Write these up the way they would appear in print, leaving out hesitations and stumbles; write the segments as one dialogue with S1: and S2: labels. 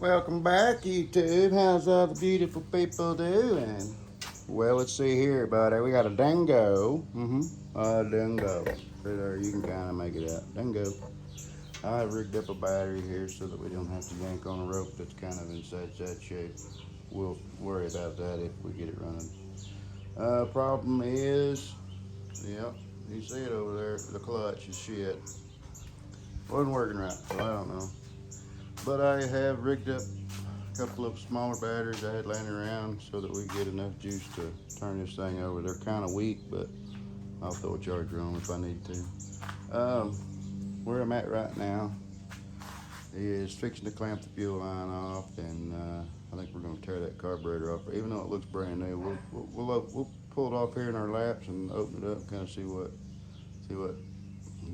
S1: Welcome back, YouTube. How's all the beautiful people doing? Well, let's see here, buddy. We got a dingo. Dingo. Right there, you can kind of make it out. Dingo. I rigged up a battery here so that we don't have to yank on a rope that's kind of in such that shape. We'll worry about that if we get it running. Problem is, yep, you see it over there. The clutch is shit. Wasn't working right, so I don't know. But I have rigged up a couple of smaller batteries I had laying around so that we get enough juice to turn this thing over. They're kind of weak, but I'll throw a charger on if I need to. Where I'm at right now is fixing to clamp the fuel line off, and I think we're going to tear that carburetor off. Even though it looks brand new, we'll pull it off here in our laps and open it up, and kind of see what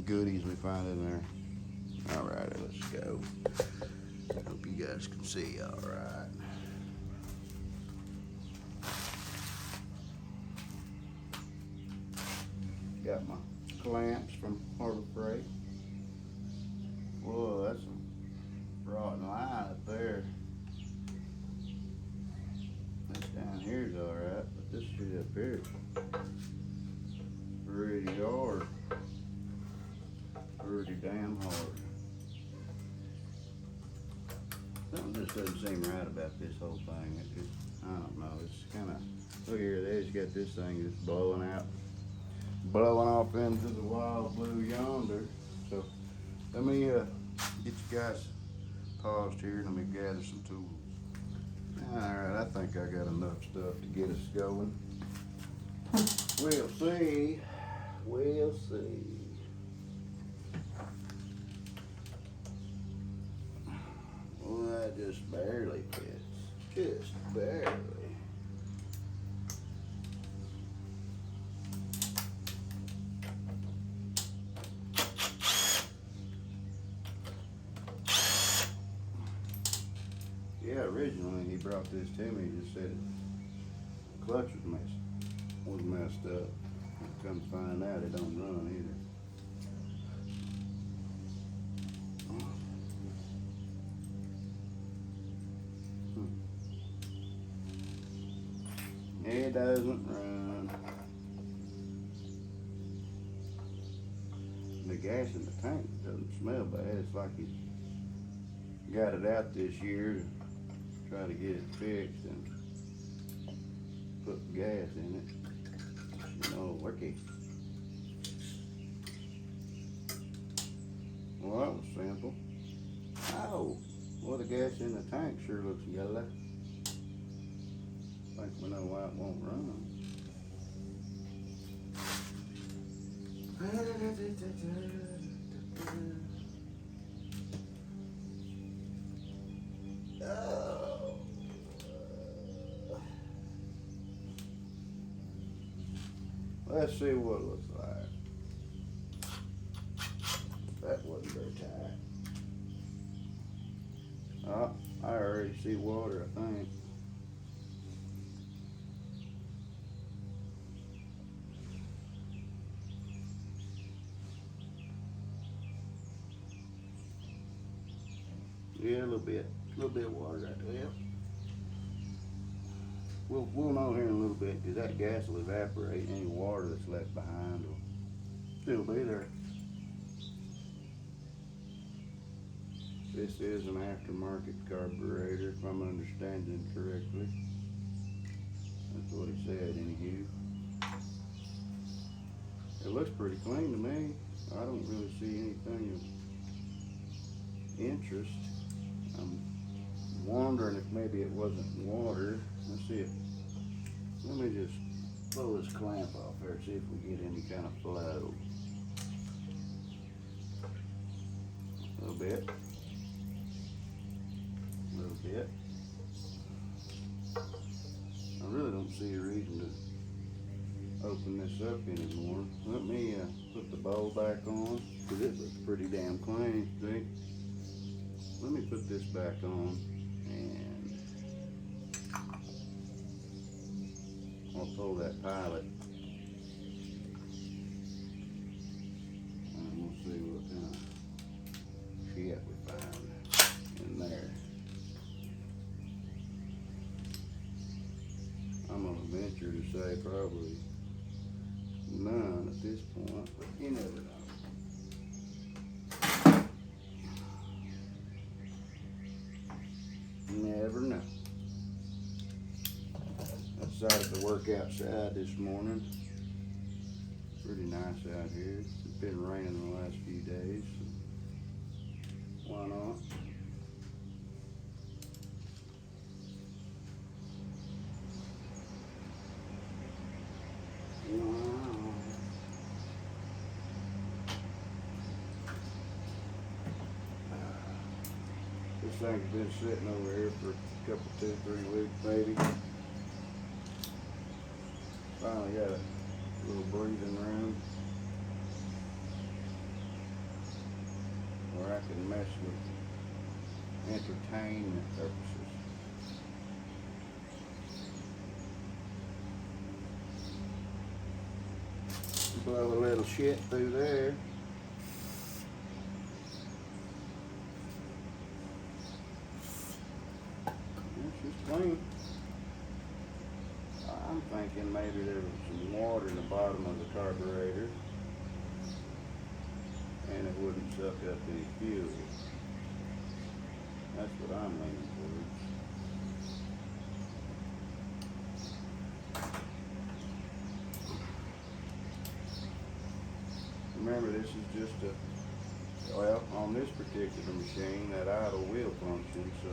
S1: goodies we find in there. All right, let's go. Hope you guys can see all right. Got my clamps from Harbor Freight. Whoa, that's some rotten line up there. This down here's all right, but this shit up here is pretty hard. Pretty damn hard. Something just doesn't seem right about this whole thing. It just, I don't know. It's kind of, look here, they just got this thing just blowing off into the wild blue yonder. So let me get you guys paused here and let me gather some tools. All right, I think I got enough stuff to get us going. We'll see. We'll see. Well, that just barely fits. Just barely. Yeah, originally he brought this to me, he just said the clutch was messed up. Come to find out it don't run either. It doesn't run. The gas in the tank doesn't smell bad. It's like he got it out this year to try to get it fixed and put gas in it. You know, worky. Well, that was simple. Oh, well, the gas in the tank sure looks yellow. I think we know why it won't run. Oh. Let's see what it looks like. That wasn't very tight. Oh, I already see water, I think. Yeah, a little bit of water right there. We'll know here in a little bit because that gas will evaporate. Any water that's left behind will still be there. This is an aftermarket carburetor, if I'm understanding correctly. That's what he said, anywho. It looks pretty clean to me. I don't really see anything of interest. I'm wondering if maybe it wasn't water. Let's see if, let me just pull this clamp off there, see if we get any kind of flow. A little bit. A little bit. I really don't see a reason to open this up anymore. Let me put the bowl back on, because it looks pretty damn clean, see? Let me put this back on, and I'll pull that pilot, and we'll see what kind of shit we find in there. venture to say probably none at this point, but you never know. Never know. I decided to work outside this morning. Pretty nice out here. It's been raining the last few days, so why not? Wow. This thing's been sitting over here for a couple, 2-3 weeks maybe. Finally got a little breathing room where I can mess with entertainment purposes. Blow a little shit through there. It's just clean. I'm thinking maybe there was some water in the bottom of the carburetor and it wouldn't suck up any fuel. That's what I'm leaning towards. Remember, this is just well, on this particular machine, that idle wheel function, so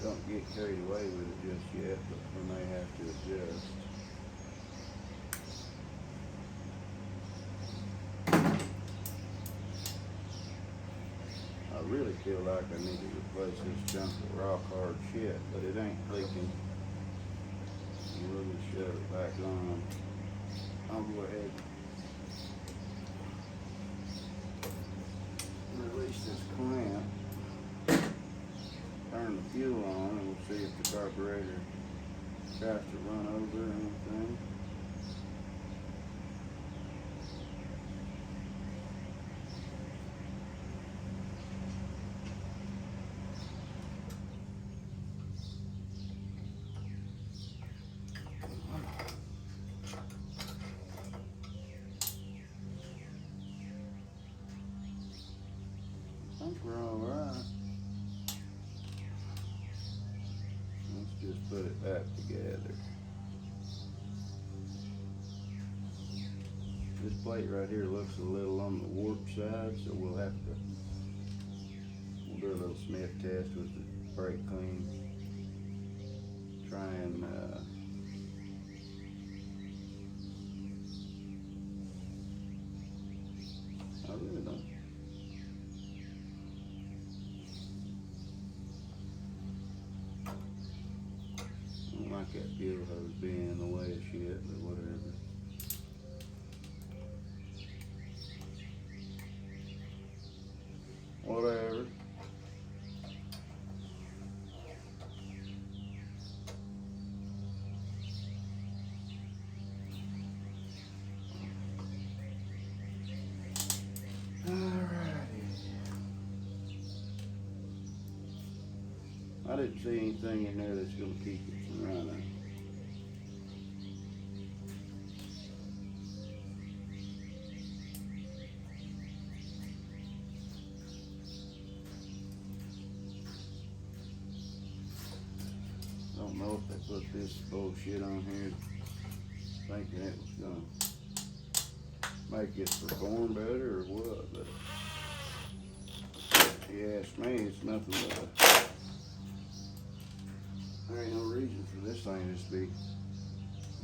S1: don't get carried away with it just yet, but we may have to adjust. I really feel like I need to replace this chunk of rock hard shit, but it ain't leaking. We'll just shut it back on. I'll go ahead and release this clamp. Turn the fuel on and we'll see if the carburetor tries to run over or anything. I think we're all right. Just put it back together. This plate right here looks a little on the warp side, so we'll do a little sniff test with the brake clean. Try and I really don't. Like that fuel hose being in the way of shit, but whatever. Whatever. Alrighty. I didn't see anything in there that's going to keep it from running. Don't know if they put this bullshit on here thinking it was going to make it perform better or what, but if you ask me, it's nothing but there ain't no reason for this thing just to be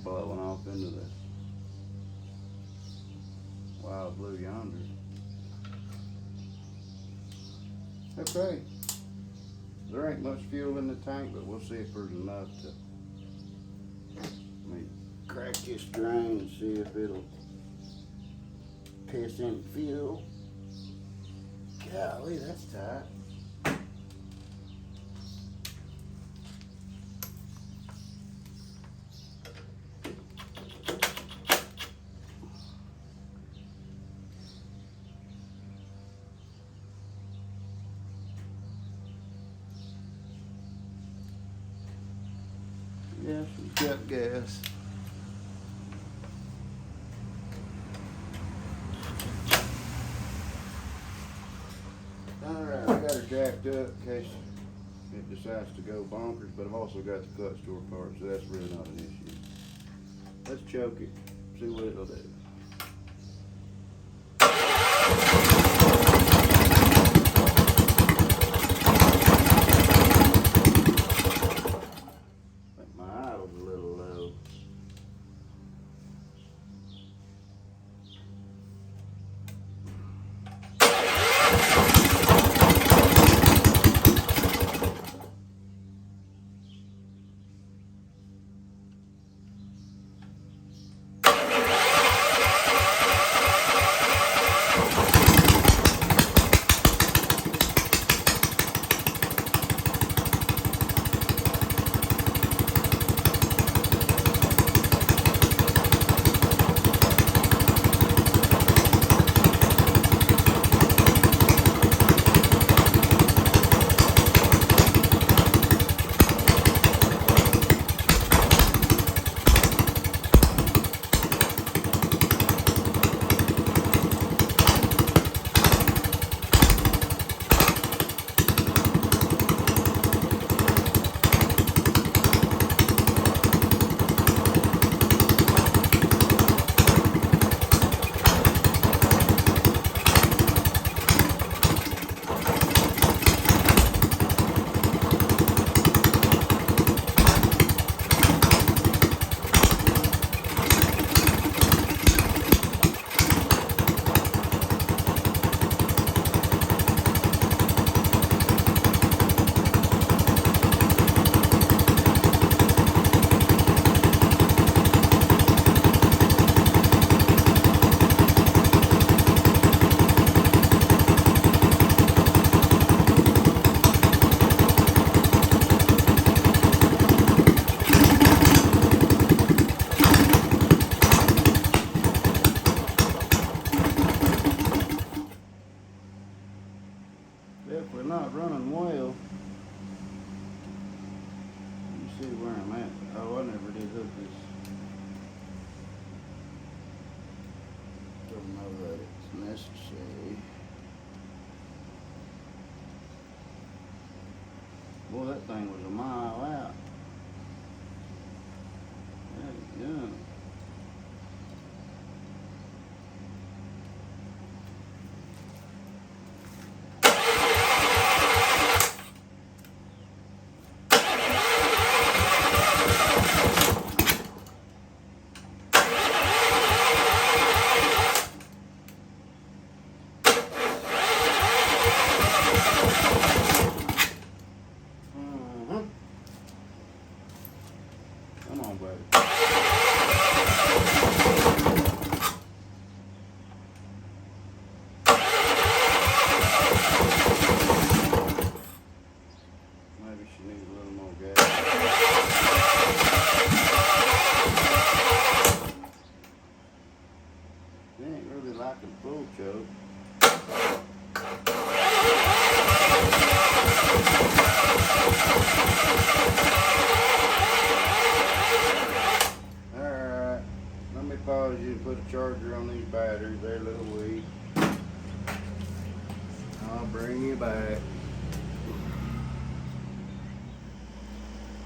S1: blowing off into the wild blue yonder. Okay, there ain't much fuel in the tank, but we'll see if there's enough to, let me crack this drain and see if it'll piss in fuel. Golly, that's tight. Yes, we've got gas. Alright, I got her jacked up in case it decides to go bonkers, but I've also got the clutch door part, so that's really not an issue. Let's choke it, see what it'll do. I think my idle's a little low. Definitely not running well. Let me see where I'm at. Oh, I never did hook this. Don't know that it's necessary. Boy, that thing was a mile out. Yeah. Come on, buddy. Maybe she needs a little more gas. She ain't really liking full choke. Alright, let me pause you and put a charger on these batteries. They're a little weak. I'll bring you back.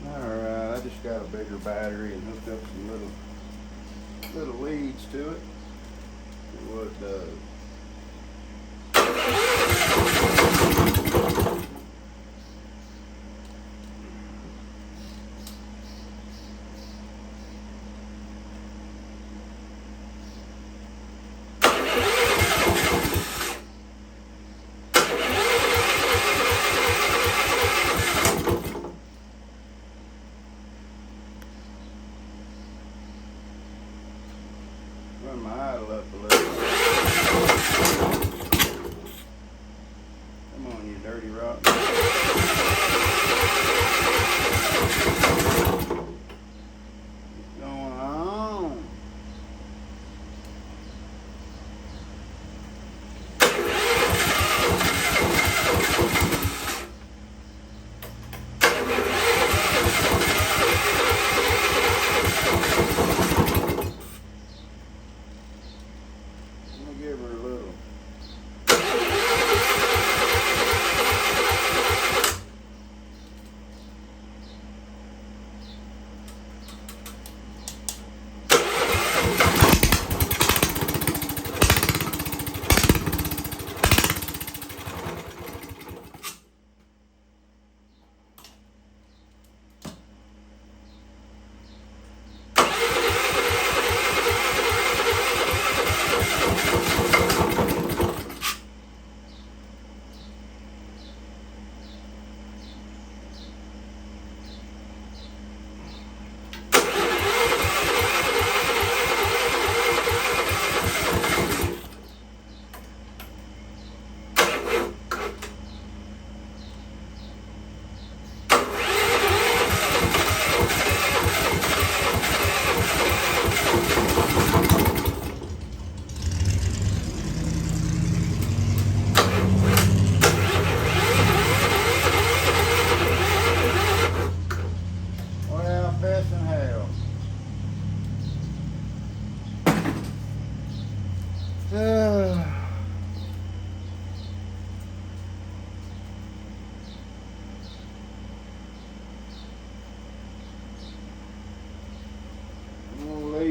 S1: Alright, I just got a bigger battery and hooked up some little leads to it. See what it does. Run my idle up a little. Come on, you dirty rock. What's going on?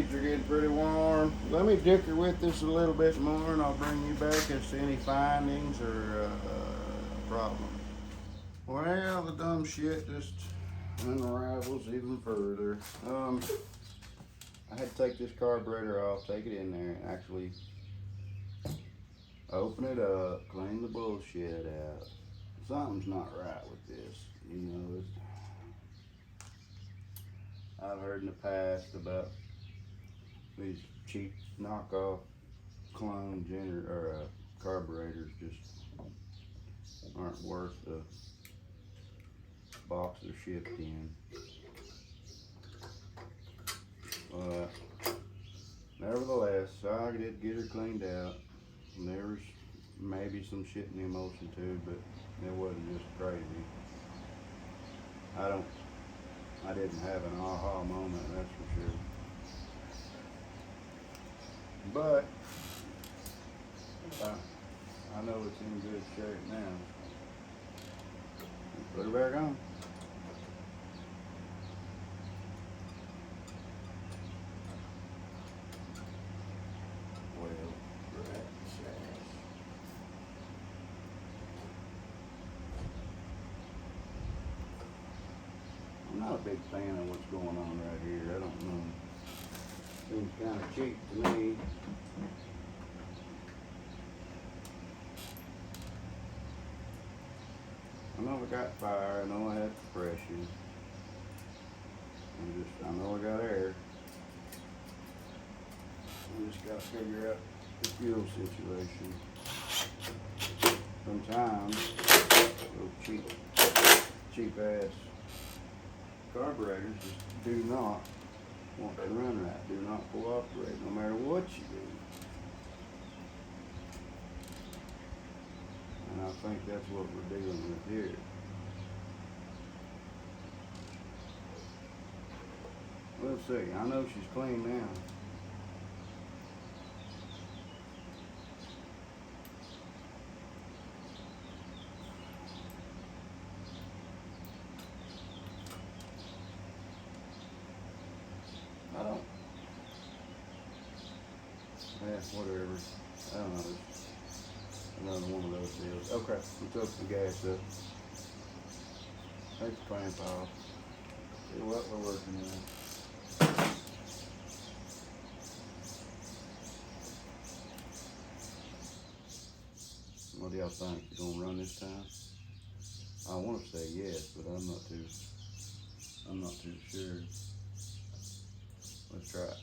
S1: seats are getting pretty warm. Let me dicker with this a little bit more and I'll bring you back as to any findings or problems. Well, the dumb shit just unravels even further. I had to take this carburetor off, take it in there, and actually open it up, clean the bullshit out. Something's not right with this, you know. I've heard in the past about these cheap knockoff clone carburetors just aren't worth the box they're shipped in. But nevertheless, I did get her cleaned out. And there was maybe some shit in the emulsion too, but it wasn't just crazy. I didn't have an aha moment, that's for sure. But I know it's in good shape now. Put her back on. I'm not a big fan of what's going on right here. I don't know. Seems kind of cheap to me. I know I got fire. I know I had compression. I know I got air. I just got to figure out the fuel situation. Sometimes those cheap ass carburetors just do not want to run right, do not cooperate, no matter what you do. And I think that's what we're dealing with here. We'll see. I know she's clean now. Yeah, whatever. I don't know. Another one of those deals. Okay, we took the gas up. Take the clamp off. See what we're working on. What do y'all think? You gonna run this time? I want to say yes, but I'm not too sure. Let's try it.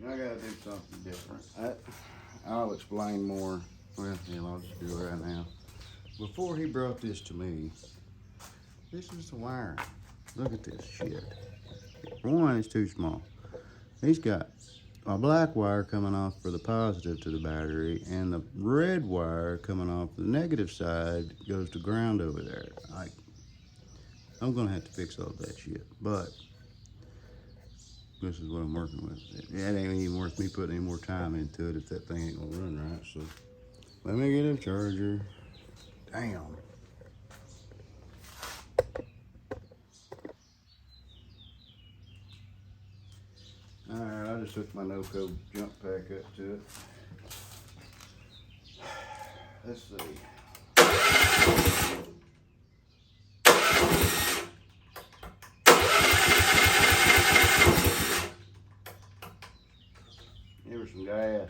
S1: I gotta do something different. I'll explain more. Well, I'll just do it right now. Before he brought this to me, this is the wiring. Look at this shit. One, it's too small. He's got a black wire coming off for the positive to the battery, and the red wire coming off the negative side goes to ground over there. I'm gonna have to fix all that shit, but this is what I'm working with. It ain't even worth me putting any more time into it if that thing ain't gonna run right. So let me get a charger. Damn. Alright, I just hooked my no-code jump pack up to it. Let's see. Give her some gas.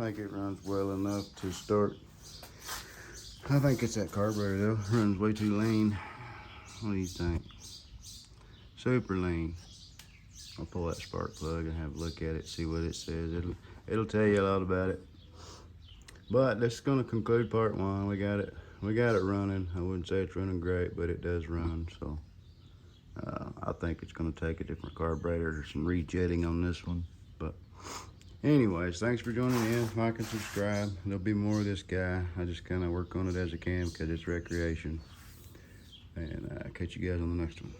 S1: think it runs well enough to start. I think it's that carburetor though. It runs way too lean. What do you think? Super lean. I'll pull that spark plug and have a look at it, see what it says. It'll tell you a lot about it. But that's gonna conclude part one. We got it running. I wouldn't say it's running great, but it does run. So I think it's gonna take a different carburetor or some rejetting on this one. But anyways, thanks for joining in. Like and subscribe. There'll be more of this guy. I just kind of work on it as I can because it's recreation. And catch you guys on the next one.